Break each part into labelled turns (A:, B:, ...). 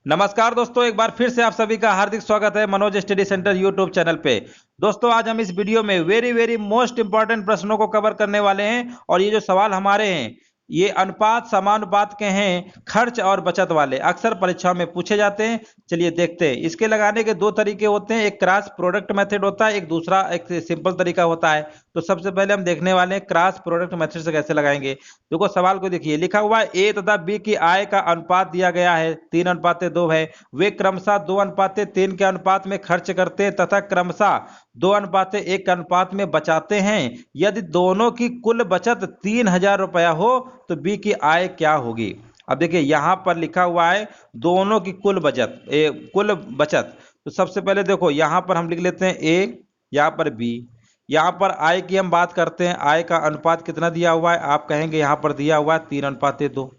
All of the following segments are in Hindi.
A: नमस्कार दोस्तों, एक बार फिर से आप सभी का हार्दिक स्वागत है Manoj study centre YouTube channel पे। दोस्तों, आज हम इस वीडियो में वेरी मोस्ट इंपॉर्टेंट प्रश्नों को कवर करने वाले हैं और ये जो सवाल हमारे हैं ये अनुपात समानुपात के हैं, खर्च और बचत वाले, अक्सर परीक्षाओं में पूछे जाते हैं। चलिए देखते हैं। इसके लगाने के दो तरीके होते हैं, एक क्रॉस प्रोडक्ट मेथड होता है, एक दूसरा एक सिंपल तरीका होता है। तो सबसे पहले हम देखने वाले हैं क्रॉस प्रोडक्ट मेथड से कैसे लगाएंगे। देखो सवाल को देखिए, लिखा हुआ है ए तथा बी की आय का अनुपात दिया गया है 3:2 है। वे क्रमशः 2:3 के अनुपात में खर्च करते हैं तथा क्रमशः 2:1 के अनुपात में बचाते हैं। यदि दोनों की कुल बचत 3,000 रुपया हो तो बी की आय क्या होगी। अब देखिए यहां पर लिखा हुआ है दोनों की कुल बचत। तो सबसे पहले देखो यहां पर हम लिख लेते हैं ए, यहां पर बी, यहां पर आय की हम बात करते हैं। आय का अनुपात कितना दिया हुआ है, आप कहेंगे यहां पर दिया हुआ है 3:2।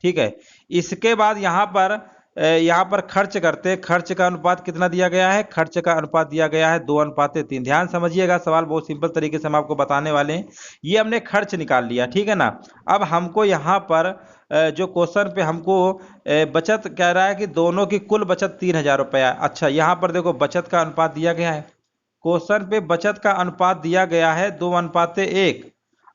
A: ठीक है। इसके बाद यहां पर खर्च करते हैं। खर्च का अनुपात कितना दिया गया है, खर्च का अनुपात दिया गया है 2:3। ध्यान समझिएगा, सवाल बहुत सिंपल तरीके से हम आपको बताने वाले हैं। ये हमने खर्च निकाल लिया, ठीक है ना। अब हमको यहाँ पर जो क्वेश्चन पे हमको बचत कह रहा है कि दोनों की कुल बचत 3,000 रुपया। अच्छा, यहाँ पर देखो बचत का अनुपात दिया गया है, क्वेश्चन पे बचत का अनुपात दिया गया है 2:1।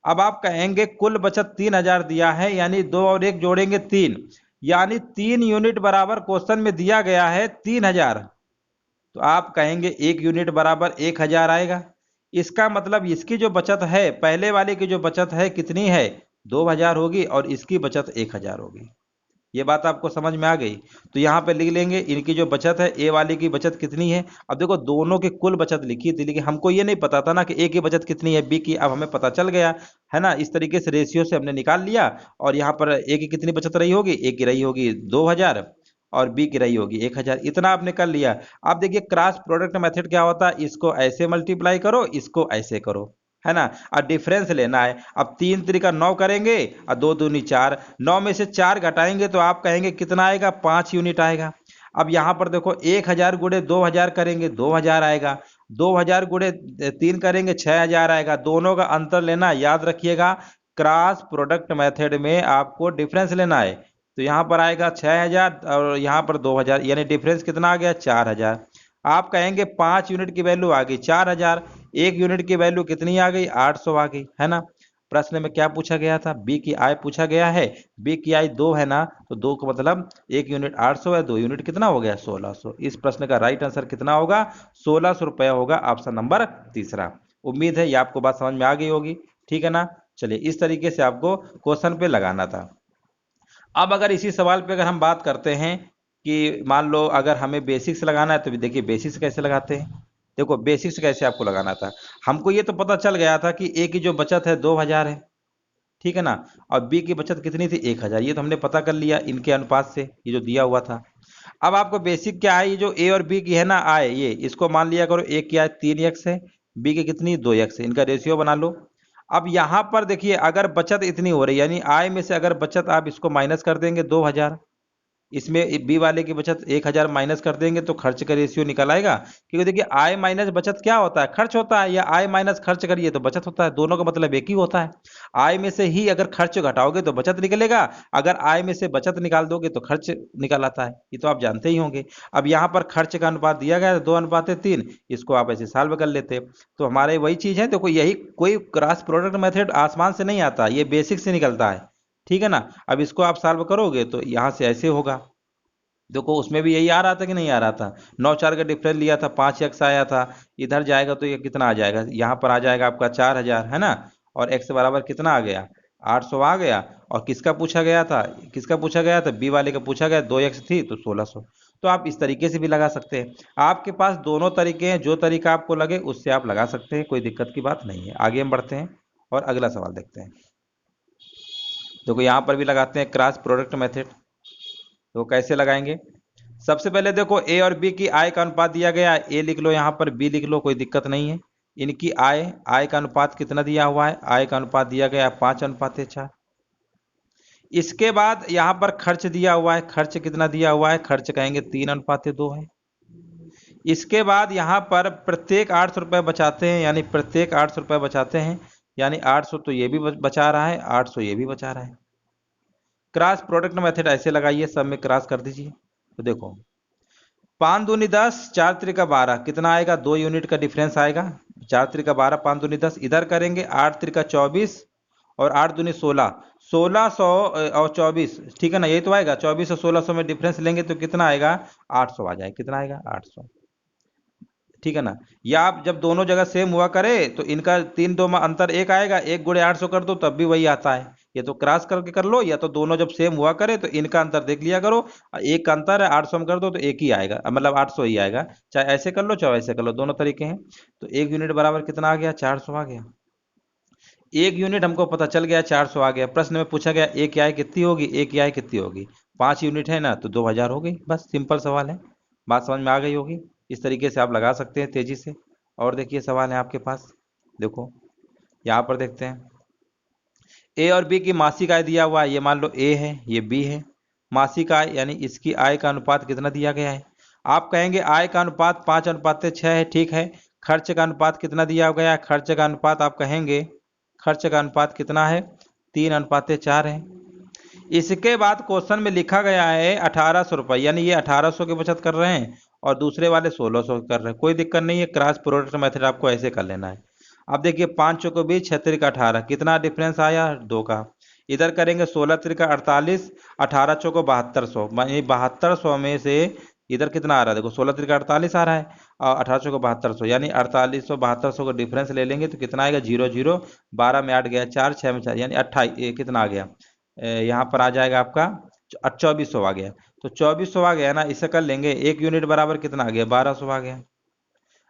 A: अब आप कहेंगे कुल बचत 3,000 दिया है, यानी 2 और 1 जोड़ेंगे 3, यानी 3 यूनिट बराबर क्वेश्चन में दिया गया है 3,000। तो आप कहेंगे 1 यूनिट बराबर 1,000 आएगा। इसका मतलब इसकी जो बचत है, पहले वाले की जो बचत है कितनी है, 2,000 होगी और इसकी बचत 1,000 होगी। ये बात आपको समझ में आ गई। तो यहाँ पे लिख लेंगे इनकी जो बचत है, ए वाले की बचत कितनी है। अब देखो दोनों की कुल बचत लिखी थी, लेकिन हमको ये नहीं पता था ना कि ए की बचत कितनी है, बी की। अब हमें पता चल गया है ना। इस तरीके से रेशियो से हमने निकाल लिया। और यहाँ पर ए की कितनी बचत रही होगी, ए की रही होगी 2,000 और बी की रही होगी 1,000। इतना आपने कर लिया। अब देखिए क्रॉस प्रोडक्ट मेथड क्या होता है, इसको ऐसे मल्टीप्लाई करो, इसको ऐसे करो, है ना। और डिफरेंस लेना है। अब 3 3 9 करेंगे और 2 दूनी 4, 9 में से 4 घटाएंगे तो आप कहेंगे कितना आएगा, 5 यूनिट आएगा। अब यहां पर देखो 1,000 गुणे 2,000 करेंगे 2,000 आएगा, 2,000 गुणे 3 करेंगे 6,000 आएगा। दोनों का अंतर लेना, याद रखिएगा क्रॉस प्रोडक्ट मेथड में आपको डिफरेंस लेना है। तो यहां पर आएगा 6,000 और यहां पर 2,000, यानी डिफरेंस कितना आ गया, 4,000। आप कहेंगे 5 यूनिट की वैल्यू आ गई 4,000, 1 यूनिट की वैल्यू कितनी आ गई, 800 आ गई, है ना। प्रश्न में क्या पूछा गया था, बी की आय पूछा गया है। बी की आय 2 है ना, तो 2 का मतलब 1 यूनिट 800 है, 2 यूनिट कितना हो गया, 1,600। इस प्रश्न का राइट आंसर कितना होगा, 1,600 रुपया होगा, ऑप्शन नंबर तीसरा। उम्मीद है ये आपको बात समझ में आ गई होगी, ठीक है ना। चलिए इस तरीके से आपको क्वेश्चन पे लगाना था। अब अगर इसी सवाल पे अगर हम बात करते हैं कि मान लो अगर हमें बेसिक्स लगाना है, तो भी देखिए बेसिक्स कैसे लगाते हैं। देखो बेसिक्स कैसे आपको लगाना था। हमको ये तो पता चल गया था कि ए की जो बचत है 2,000 है, ठीक है ना। और बी की बचत कितनी थी, 1,000। ये तो हमने पता कर लिया इनके अनुपात से, ये जो दिया हुआ था। अब आपको बेसिक क्या है, ये जो ए और बी की है ना आय, ये इसको मान लिया करो, ए की आय 3x है, बी की कितनी 2x है, इनका रेशियो बना लो। अब यहां पर देखिए अगर बचत इतनी हो रही है, यानी आय में से अगर बचत आप इसको माइनस कर देंगे 2,000, इसमें बी वाले की बचत 1,000 माइनस कर देंगे तो खर्च का रेशियो निकल आएगा। क्योंकि देखिए आय माइनस बचत क्या होता है, खर्च होता है, या आय माइनस खर्च करिए तो बचत होता है, दोनों का मतलब एक ही होता है। आय में से ही अगर खर्च घटाओगे तो बचत निकलेगा, अगर आय में से बचत निकाल दोगे तो खर्च निकल आता है, ये तो आप जानते ही होंगे। अब यहाँ पर खर्च का अनुपात दिया गया है 2:3, इसको आप ऐसे सॉल्व कर लेते। तो हमारे वही चीज है, देखो यही कोई क्रॉस प्रोडक्ट मेथड आसमान से नहीं आता, ये बेसिक से निकलता है, ठीक है ना। अब इसको आप सॉल्व करोगे तो यहां से ऐसे होगा। देखो उसमें भी यही आ रहा था कि नहीं आ रहा था, 9 4 का डिफरेंस लिया था, 5x आया था। इधर जाएगा तो ये कितना आ जाएगा, यहाँ पर आ जाएगा आपका 4,000, है ना। और x बराबर कितना आ गया, 800 आ गया। और किसका पूछा गया था, बी वाले का पूछा गया, 2x थी तो 1,600। तो आप इस तरीके से भी लगा सकते हैं। आपके पास दोनों तरीके हैं, जो तरीका आपको लगे उससे आप लगा सकते हैं, कोई दिक्कत की बात नहीं है। आगे हम बढ़ते हैं और अगला सवाल देखते हैं। देखो यहाँ पर भी लगाते हैं क्रॉस प्रोडक्ट मेथड। तो कैसे लगाएंगे, सबसे पहले देखो ए और बी की आय का अनुपात दिया गया है, ए लिख लो, यहाँ पर बी लिख लो, कोई दिक्कत नहीं है। इनकी आय का अनुपात कितना दिया हुआ है, आय का अनुपात दिया गया है 5:4। इसके बाद यहाँ पर खर्च दिया हुआ है, खर्च कितना दिया हुआ है, खर्च कहेंगे 3:2 है। इसके बाद यहाँ पर प्रत्येक 800 रुपये बचाते हैं, यानी प्रत्येक 800 रुपये बचाते हैं, यानी 800 तो ये भी बचा रहा है, 800 ये भी बचा रहा है। क्रॉस प्रोडक्ट मेथड ऐसे लगाइए, सब में क्रॉस कर दीजिए। तो देखो 5 दूनी 10, 4 त्रिका 12, कितना आएगा? 2 यूनिट का डिफरेंस आएगा। 4 त्रिका 12, 5 दूनी 10, इधर करेंगे 8 त्रिका 24 और 8 दूनी 16, 1600 और 24, ठीक है ना, यही तो आएगा। 24 और 1600 में डिफरेंस लेंगे तो कितना आएगा? 800 आ जाएगा। कितना आएगा? 800, ठीक है ना। या आप जब दोनों जगह सेम हुआ करे तो इनका 3 2 में अंतर 1 आएगा, 1 गुणे 800 कर दो तब भी वही आता है। ये तो क्रॉस करके कर लो, या तो दोनों जब सेम हुआ करे तो इनका अंतर देख लिया करो। एक का अंतर है, 800 में कर दो तो एक ही आएगा, मतलब 800 ही आएगा। चाहे ऐसे कर लो चाहे ऐसे कर लो, दोनों तरीके हैं। तो 1 यूनिट बराबर कितना आ गया? 400 आ गया। 1 यूनिट हमको पता चल गया 400 आ गया। प्रश्न में पूछा गया एक क्या है कितनी होगी, एक क्या है कितनी होगी। 5 यूनिट है ना, तो 2000 हो गई। बस सिंपल सवाल है, बात समझ में आ गई होगी। इस तरीके से आप लगा सकते हैं तेजी से। और देखिए सवाल है आपके पास, देखो यहाँ पर देखते हैं। ए और बी की मासिक आय दिया हुआ है, ये मान लो ए है ये बी है। मासिक आय यानी इसकी आय का अनुपात कितना दिया गया है? आप कहेंगे आय का अनुपात 5:6 है, ठीक है। खर्च का अनुपात कितना दिया गया है? खर्च का अनुपात आप कहेंगे, खर्च का अनुपात कितना है? 3:4 है। इसके बाद क्वेश्चन में लिखा गया है 1800 रुपये, यानी ये 1800 की बचत कर रहे हैं और दूसरे वाले 1600 कर रहे हैं। कोई दिक्कत नहीं है, क्रॉस प्रोडक्ट मेथड आपको ऐसे कर लेना है। अब देखिए 5 चौको 20, 6 त्रिक 18, कितना डिफरेंस आया? 2 का। इधर करेंगे 16 त्रिक 48, 18 चौको 7200, यानी 7200 में से इधर कितना आ रहा है? देखो 16 त्रिक 48 आ रहा है और 18 चौको 7200, यानी 4800 7200 का डिफरेंस ले लेंगे तो कितना आएगा? 0 0, 12 में 8 गया 4, 6 में 4, यानी 28, कितना आ गया? यहाँ पर आ जाएगा आपका 2400 आ गया। तो 2400 आ गया ना, इसे कर लेंगे। 1 यूनिट बराबर कितना आ गया? 1200 आ गया।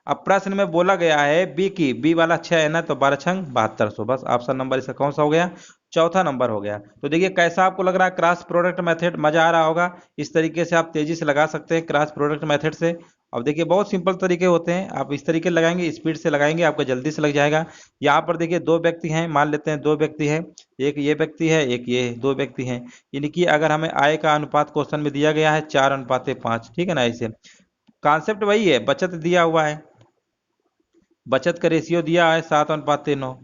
A: अब प्रश्न में बोला गया है बी की, बी वाला 6 है ना, तो 12 छंग 7200, बस ऑप्शन नंबर इसका कौन सा हो गया? चौथा नंबर हो गया। तो देखिए कैसा आपको लग रहा है क्रॉस प्रोडक्ट मेथड, मजा आ रहा होगा। इस तरीके से आप तेजी से लगा सकते हैं क्रॉस प्रोडक्ट मेथड से। अब देखिए बहुत सिंपल तरीके होते हैं, आप इस तरीके लगाएंगे, स्पीड से लगाएंगे, आपका जल्दी से लग जाएगा। यहाँ पर देखिए 2 व्यक्ति हैं, मान लेते हैं 2 व्यक्ति हैं, एक ये व्यक्ति है एक ये, 2 व्यक्ति हैं। यानी कि अगर हमें आय का अनुपात क्वेश्चन में दिया गया है 4:5, ठीक है ना। ऐसे कॉन्सेप्ट वही है, बचत दिया हुआ है, बचत का रेशियो दिया है 7:9।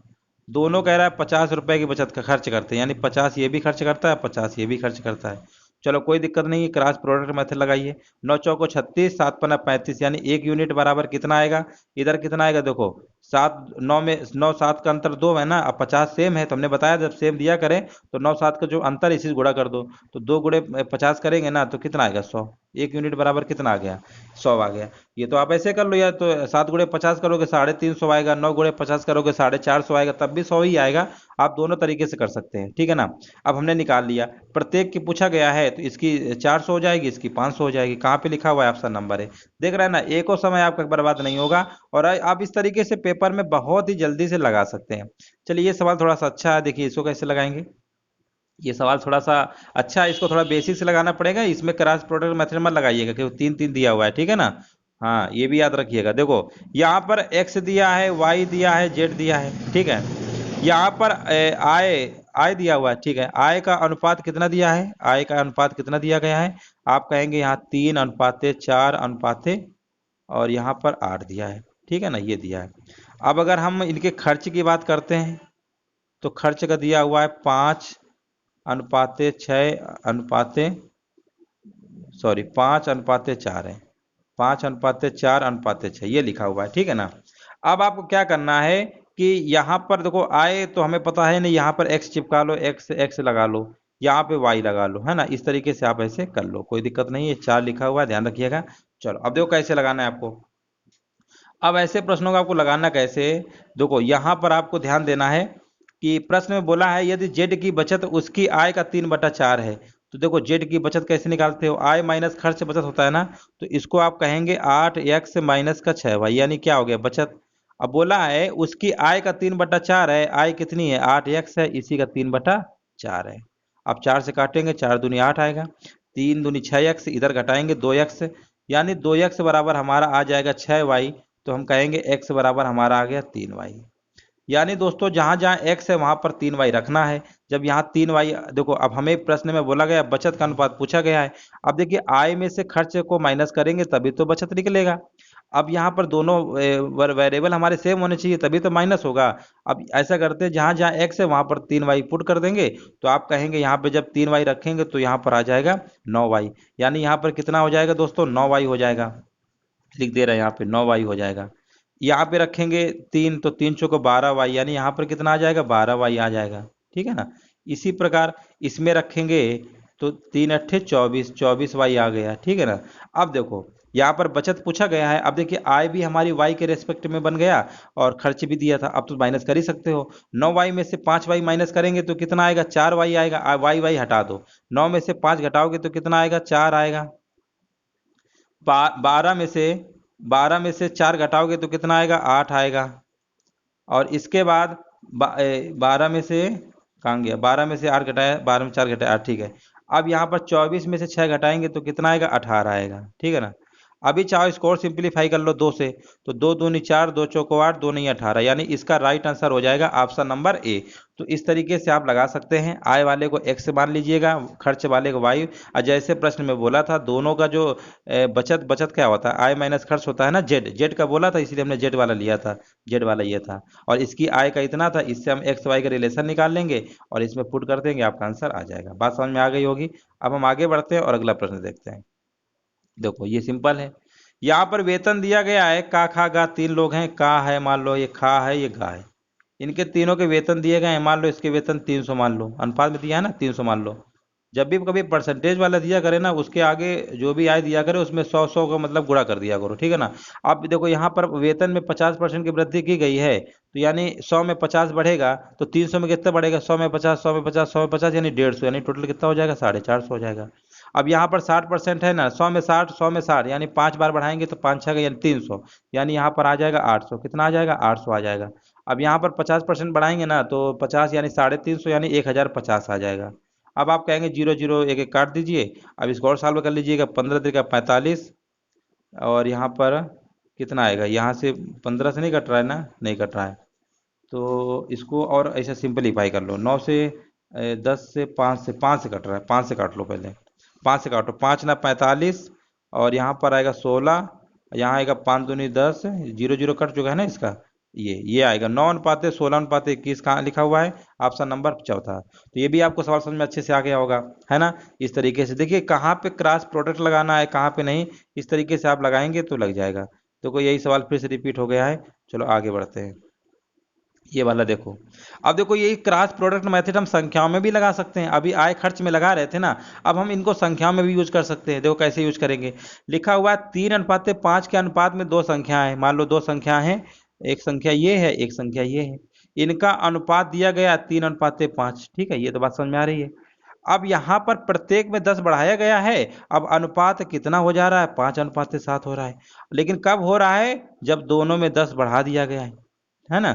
A: दोनों कह रहा है 50 रुपए की बचत का खर्च करते हैं, यानी 50 ये भी खर्च करता है 50 ये भी खर्च करता है। चलो कोई दिक्कत नहीं है, क्रॉस प्रोडक्ट मेथड लगाइए। 9 चौको 36, 7 पन्ना 35, यानी 1 यूनिट बराबर कितना आएगा? इधर कितना आएगा? देखो 7 9 में 9 7 का अंतर 2 है ना, अब 50 सेम है तो हमने बताया जब सेम दिया करें तो 9 7 का जो अंतर इसी से गुणा कर दो, तो 2 गुणे 50 करेंगे ना तो कितना आएगा? 100। 1 यूनिट बराबर कितना आ गया? 100 आ गया। ये तो आप ऐसे कर लो, या तो 7 गुणे 50 करोगे 350 आएगा, 9 गुणे 50 करोगे 450 आएगा, तब भी 100 ही आएगा। आप दोनों तरीके से कर सकते हैं, ठीक है ना। अब हमने निकाल लिया, प्रत्येक की पूछा गया है तो इसकी 400 हो जाएगी, इसकी 500 हो जाएगी। कहाँ पे लिखा हुआ है? ऑप्शन नंबर है। देख रहे हैं ना, एक और समय आपका बर्बाद नहीं होगा और आप इस तरीके से पेपर में बहुत ही जल्दी से लगा सकते हैं। चलिए ये सवाल थोड़ा सा अच्छा है, देखिए इसको कैसे लगाएंगे। ये सवाल थोड़ा सा अच्छा है, इसको थोड़ा बेसिक से लगाना पड़ेगा। इसमें क्रॉस प्रोडक्ट मेथड मत लगाइएगा क्योंकि 3 3 दिया हुआ है, ठीक है ना। हाँ ये भी याद रखिएगा। देखो यहाँ पर एक्स दिया है, वाई दिया है, जेड दिया है, ठीक है। यहाँ पर आय आय दिया हुआ है, ठीक है। आय का अनुपात कितना दिया है? आय का अनुपात कितना दिया गया है? आप कहेंगे यहाँ 3:4 और यहाँ पर 8 दिया है, ठीक है ना, ये दिया है। अब अगर हम इनके खर्च की बात करते हैं तो खर्च का दिया हुआ है 5:4 है, 5:4:6 ये लिखा हुआ है, ठीक है ना। अब आपको क्या करना है कि यहाँ पर देखो आए तो हमें पता है नहीं, यहाँ पर एक्स चिपका लो, एक्स एक्स लगा लो, यहाँ पे वाई लगा लो, है ना। इस तरीके से आप ऐसे कर लो, कोई दिक्कत नहीं है। 4 लिखा हुआ है, ध्यान रखिएगा। चलो अब देखो कैसे लगाना है आपको। अब ऐसे प्रश्नों का आपको लगाना कैसे, देखो यहाँ पर आपको ध्यान देना है कि प्रश्न में बोला है यदि जेड की बचत उसकी आय का 3/4 है, तो देखो जेड की बचत कैसे निकालते हो? आय माइनस खर्च बचत होता है ना, तो इसको आप कहेंगे 8x माइनस का 6y, यानी क्या हो गया? बचत। अब बोला है उसकी आय का 3/4 है, आय कितनी है? 8x है, इसी का 3/4 है। अब 4 से काटेंगे, 4 दूनी 8 आएगा, 3 दूनी 6x, इधर घटाएंगे 2x, यानी 2x बराबर हमारा आ जाएगा 6y। तो हम कहेंगे x बराबर हमारा आ गया 3y। यानी दोस्तों जहां जहां x है वहां पर 3y रखना है। जब यहाँ 3y, देखो अब हमें प्रश्न में बोला गया बचत का अनुपात पूछा गया है। अब देखिए आय में से खर्च को माइनस करेंगे तभी तो बचत निकलेगा। अब यहाँ पर दोनों वेरिएबल हमारे सेम होने चाहिए, तभी तो माइनस होगा। अब ऐसा करते हैं, जहाँ जहाँ एक्स है वहाँ पर 3y पुट कर देंगे, तो आप कहेंगे यहाँ पे जब 3y रखेंगे तो यहाँ पर आ जाएगा 9y, यानी यहाँ पर कितना हो जाएगा दोस्तों, 9y हो जाएगा। लिख दे रहे हैं यहाँ पे 9y हो जाएगा। यहाँ पे रखेंगे 3, तो 3 चौको 12y, यानी यहाँ पर कितना आ जाएगा, 12y आ जाएगा। ठीक है ना। इसी प्रकार इसमें रखेंगे तो 3 अट्ठे 24, 24y आ गया। ठीक है ना। अब देखो यहाँ पर बचत पूछा गया है। अब देखिए आय भी हमारी y के रेस्पेक्ट में बन गया और खर्च भी दिया था। अब तो माइनस कर ही सकते हो। 9y में से 5y माइनस करेंगे तो कितना आएगा, 4y आएगा। y हटा दो, 9 में से 5 घटाओगे तो कितना आएगा, 4 आएगा। 12 में से 4 घटाओगे तो कितना आएगा, 8 आएगा। और इसके बाद 12 में से कहाँ गया, 12 में से 8 घटाया, 12 में 4 घटाया 8, ठीक है। अब यहाँ पर 24 में से 6 घटाएंगे तो कितना आएगा, 18 आएगा। ठीक है ना। अभी चाहो इसको और सिंप्लीफाई कर लो 2 से, तो 2 दूनी 4, 2 चौको 8, 2 नहीं 18, यानी इसका राइट आंसर हो जाएगा ऑप्शन नंबर ए। तो इस तरीके से आप लगा सकते हैं। आय वाले को एक्स मान लीजिएगा, खर्च वाले को वाई। और जैसे प्रश्न में बोला था, दोनों का जो बचत बचत क्या होता है, आय माइनस खर्च होता है ना, जेड जेड का बोला था, इसलिए हमने जेड वाला लिया था। जेड वाला ये था। और इसकी आय का इतना था, इससे हम एक्स वाई का रिलेशन निकाल लेंगे और इसमें पुट कर देंगे, आपका आंसर आ जाएगा। बात समझ में आ गई होगी। अब हम आगे बढ़ते हैं और अगला प्रश्न देखते हैं। देखो ये सिंपल है। यहाँ पर वेतन दिया गया है, का खा गा 3 लोग हैं। का है मान लो, ये खा है, ये गा है। इनके तीनों के वेतन दिए गए हैं। मान लो इसके वेतन 300 मान लो, अनुपात में दिया है ना 300 मान लो। जब भी कभी परसेंटेज वाला दिया करे ना, उसके आगे जो भी आय दिया करे उसमें 100 का मतलब गुणा कर दिया करो। ठीक है ना। अब देखो यहाँ पर वेतन में 50% की वृद्धि की गई है, तो यानी 100 में 50 बढ़ेगा तो 300 में कितना बढ़ेगा, 100 में 50, 100 में 50, 100 में 50, यानी 150, यानी टोटल कितना हो जाएगा, 450 हो जाएगा। अब यहाँ पर 60% है ना, 100 में 60, 100 में 60, यानी 5 बार बढ़ाएंगे तो 5 छः यानी 300, यानी यहाँ पर आ जाएगा 800। कितना आ जाएगा, 800 आ जाएगा। अब यहाँ पर 50% बढ़ाएंगे ना, तो 50 यानी 350, यानी 1050 आ जाएगा। अब आप कहेंगे 0 0 एक एक काट दीजिए। अब इसको और सॉल्व कर लीजिएगा, 15 3 का 45, और यहाँ पर कितना आएगा, यहाँ से 15 से नहीं कट रहा है ना, नहीं कट रहा है, तो इसको और ऐसा सिंपलीफाई कर लो। 9 से 10 से 5 से कट रहा है, 5 से काट लो पहले। 5 से काटो, 5 ना 45, और यहाँ पर आएगा 16, यहाँ आएगा 5 दूनी 10, 0 0 कट चुका है ना इसका। ये आएगा 9:16:21, कहाँ लिखा हुआ है, ऑप्शन नंबर चौथा। तो ये भी आपको सवाल समझ में अच्छे से आ गया होगा, है ना। इस तरीके से देखिए कहाँ पे क्रॉस प्रोडक्ट लगाना है, कहाँ पे नहीं, इस तरीके से आप लगाएंगे तो लग जाएगा। तो कोई यही सवाल फिर से रिपीट हो गया है। चलो आगे बढ़ते हैं। ये वाला देखो। अब देखो यही क्रॉस प्रोडक्ट मेथड हम संख्याओं में भी लगा सकते हैं। अभी आय खर्च में लगा रहे थे ना, अब हम इनको संख्याओं में भी यूज कर सकते हैं। देखो कैसे यूज करेंगे। लिखा हुआ है 3:5 के अनुपात में 2 संख्याएं हैं। मान लो 2 संख्या हैं, एक संख्या ये है, एक संख्या ये है। इनका अनुपात दिया गया 3:5। ठीक है, ये तो बात समझ में आ रही है। अब यहाँ पर प्रत्येक में 10 बढ़ाया गया है। अब अनुपात कितना हो जा रहा है, 5:7 हो रहा है। लेकिन कब हो रहा है, जब दोनों में 10 बढ़ा दिया गया है ना।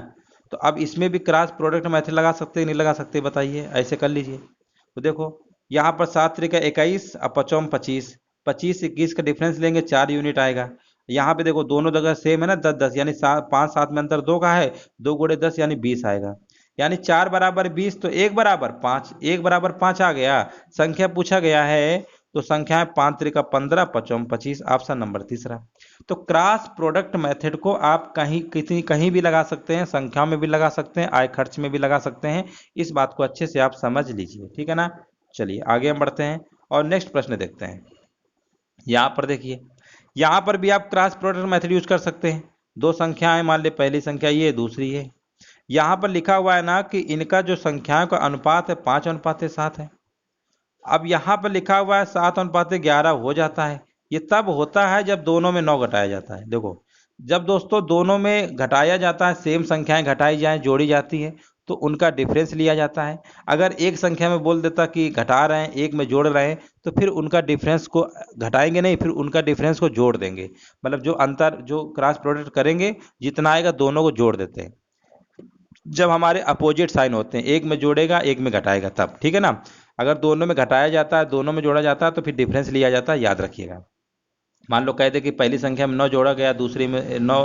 A: तो अब इसमें भी क्रॉस प्रोडक्ट मेथड लगा सकते हैं, नहीं लगा सकते, बताइए। ऐसे कर लीजिए। तो देखो यहाँ पर 7 त्रिका 21, अब 5 25, 25 21 का डिफरेंस लेंगे, 4 यूनिट आएगा। यहाँ पे देखो दोनों जगह सेम है ना, 10 10, यानी 5 7 में अंतर 2 का है, 2 गुणे 10 यानी 20 आएगा। यानी 4 बराबर 20, तो 1 बराबर 5, 1 बराबर 5 आ गया। संख्या पूछा गया है, तो संख्या है 5 त्रिका 15, 5 25, ऑप्शन नंबर तीसरा। तो क्रॉस प्रोडक्ट मेथड को आप कहीं भी लगा सकते हैं, संख्याओं में भी लगा सकते हैं, आय खर्च में भी लगा सकते हैं। इस बात को अच्छे से आप समझ लीजिए, ठीक है ना। चलिए आगे हम बढ़ते हैं और नेक्स्ट प्रश्न देखते हैं। यहाँ पर देखिए, यहाँ पर भी आप क्रॉस प्रोडक्ट मेथड यूज कर सकते हैं। 2 संख्याएं, मान ले पहली संख्या ये, दूसरी ये। यहाँ पर लिखा हुआ है ना कि इनका जो संख्याओं का अनुपात है 5:7 है। अब यहाँ पर लिखा हुआ है 7:11 हो जाता है। ये तब होता है जब दोनों में 9 घटाया जाता है। देखो जब दोस्तों दोनों में घटाया जाता है, सेम संख्याएं घटाई जाएं, जोड़ी जाती है, तो उनका डिफरेंस लिया जाता है। अगर एक संख्या में बोल देता कि घटा रहे हैं, एक में जोड़ रहे हैं, तो फिर उनका डिफरेंस को घटाएंगे नहीं, फिर उनका डिफरेंस को जोड़ देंगे। मतलब जो अंतर, जो क्रॉस प्रोडक्ट करेंगे, जितना आएगा दोनों को जोड़ देते हैं। जब हमारे अपोजिट साइन होते हैं, एक में जोड़ेगा एक में घटाएगा, तब। ठीक है ना। अगर दोनों में घटाया जाता है, दोनों में जोड़ा जाता है, तो फिर डिफरेंस लिया जाता है, याद रखिएगा। मान लो कहते कि पहली संख्या में 9 जोड़ा गया, दूसरी में 9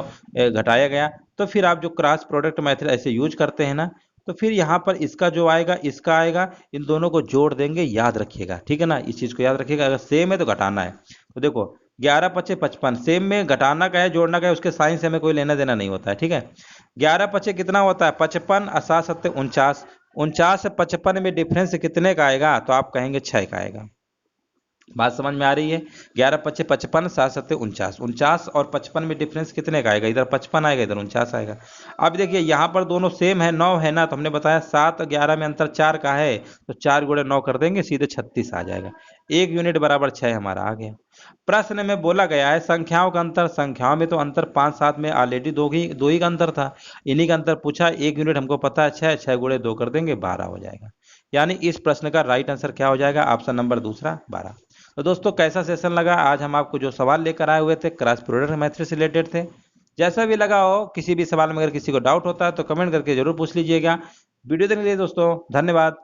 A: घटाया गया, तो फिर आप जो क्रॉस प्रोडक्ट मेथड ऐसे यूज करते हैं ना, तो फिर यहाँ पर इसका जो आएगा इसका आएगा, इन दोनों को जोड़ देंगे, याद रखिएगा। ठीक है ना, इस चीज़ को याद रखिएगा। अगर सेम है तो घटाना है। तो देखो 11 पचे 55, सेम में घटाना का है जोड़ना का है, उसके साइन से हमें कोई लेना देना नहीं होता है, ठीक है। 11 पचे कितना होता है 55 और 7 सत्ते 49, 49 से 55 में डिफरेंस कितने का आएगा, तो आप कहेंगे 6 का आएगा। बात समझ में आ रही है। 11 पचे 55, 7 सत्ते 49, 49 और 55 में डिफरेंस कितने का आएगा, इधर 55 आएगा इधर 49 आएगा। अब देखिए यहाँ पर दोनों सेम है, 9 है ना, तो हमने बताया 7 और 11 में अंतर 4 का है, तो 4 गुणे 9 कर देंगे, सीधे 36 आ जाएगा। 1 यूनिट बराबर 6 हमारा आ गया। प्रश्न में बोला गया है संख्याओं का अंतर, संख्याओं में तो अंतर 5 7 में ऑलरेडी दो ही का अंतर था, इन्हीं का अंतर पूछा। 1 यूनिट हमको पता है 6, 6 गुणे 2 कर देंगे 12 हो जाएगा। यानी इस प्रश्न का राइट आंसर क्या हो जाएगा, ऑप्शन नंबर दूसरा 12। तो दोस्तों कैसा सेशन लगा, आज हम आपको जो सवाल लेकर आए हुए थे क्रॉस प्रोडक्ट मेथड से रिलेटेड थे। जैसा भी लगा हो, किसी भी सवाल में अगर किसी को डाउट होता है तो कमेंट करके जरूर पूछ लीजिएगा। वीडियो देखने के लिए दोस्तों धन्यवाद।